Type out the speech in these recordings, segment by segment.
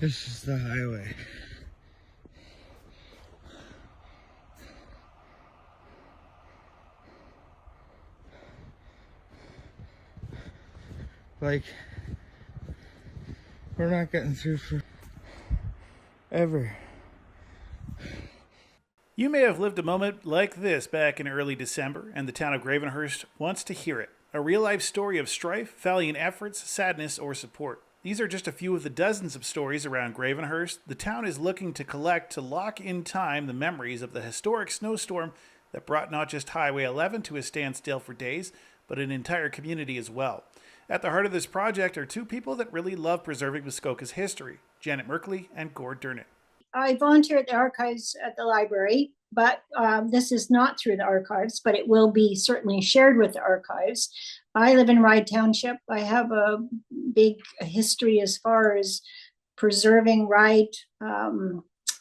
This is the highway. Like, we're not getting through for ever. You may have lived a moment like this back in early December, and the town of Gravenhurst wants to hear it. A real life story of strife, valiant efforts, sadness, or support. These are just a few of the dozens of stories around Gravenhurst. The town is looking to collect to lock in time the memories of the historic snowstorm that brought not just Highway 11 to a standstill for days, but an entire community as well. At the heart of this project are two people that really love preserving Muskoka's history, Janet Merkley and Gord Durnett. I volunteer at the archives at the library, but this is not through the archives, but it will be certainly shared with the archives. I live in Ryde Township. I have a big history as far as preserving Ryde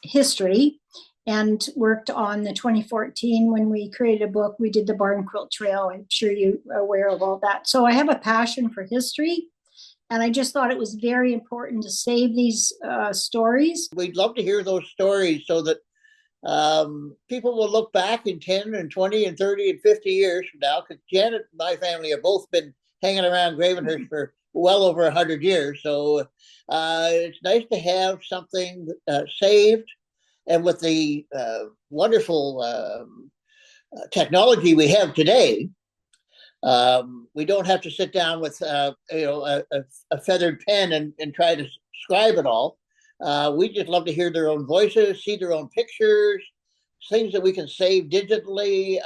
history, and worked on the 2014 when we created a book. We did the Barn Quilt Trail. I'm sure you're aware of all that. So I have a passion for history. And I just thought it was very important to save these stories. We'd love to hear those stories so that people will look back in 10 and 20 and 30 and 50 years from now, because Janet and my family have both been hanging around Gravenhurst for well over 100 years. So it's nice to have something saved. And with the wonderful technology we have today, we don't have to sit down with a feathered pen and try to scribe it all. We just love to hear their own voices, see their own pictures, things that we can save digitally,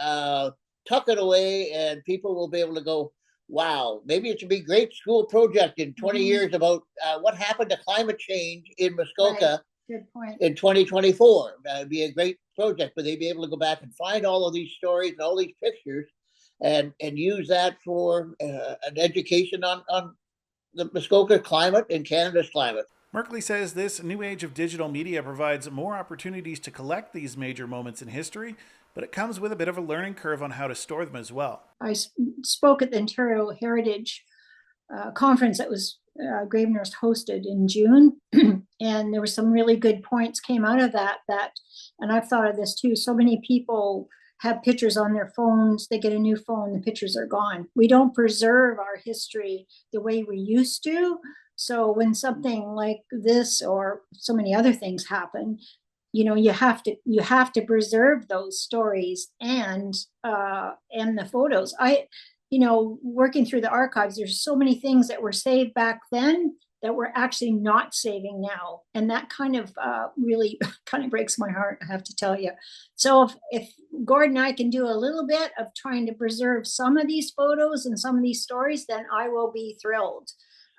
tuck it away, and people will be able to go, wow, maybe it should be a great school project in 20 years about what happened to climate change in Muskoka. Right. Good point. In 2024. It'd be a great project, but they'd be able to go back and find all of these stories and all these pictures and use that for an education on the Muskoka climate and Canada's climate. Merkley says this new age of digital media provides more opportunities to collect these major moments in history, but it comes with a bit of a learning curve on how to store them as well. I spoke at the Ontario Heritage conference that was Gravenhurst hosted in June, and there were some really good points came out of that, and I've thought of this too. So many people have pictures on their phones. They get a new phone, the pictures are gone. We don't preserve our history the way we used to. So when something like this or so many other things happen, you have to preserve those stories and the photos. Working through the archives, there's so many things that were saved back then that we're actually not saving now. And that kind of really kind of breaks my heart, I have to tell you. So if Gord and I can do a little bit of trying to preserve some of these photos and some of these stories, then I will be thrilled.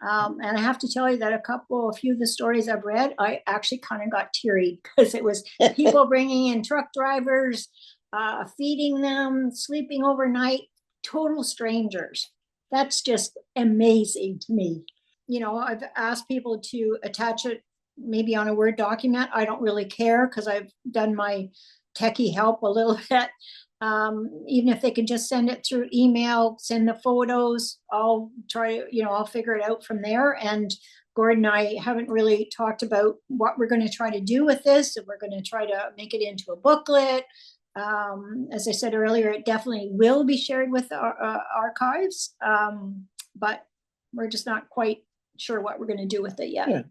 And I have to tell you that a few of the stories I've read, I actually kind of got teary because it was people bringing in truck drivers, feeding them, sleeping overnight, total strangers. That's just amazing to me. I've asked people to attach it maybe on a Word document. I don't really care because I've done my techie help a little bit. Even if they can just send it through email, send the photos, I'll figure it out from there. And Gord and I haven't really talked about what we're going to try to do with this. If we're going to try to make it into a booklet. As I said earlier, it definitely will be shared with our archives, but we're just not quite sure what we're going to do with it yet. Yeah.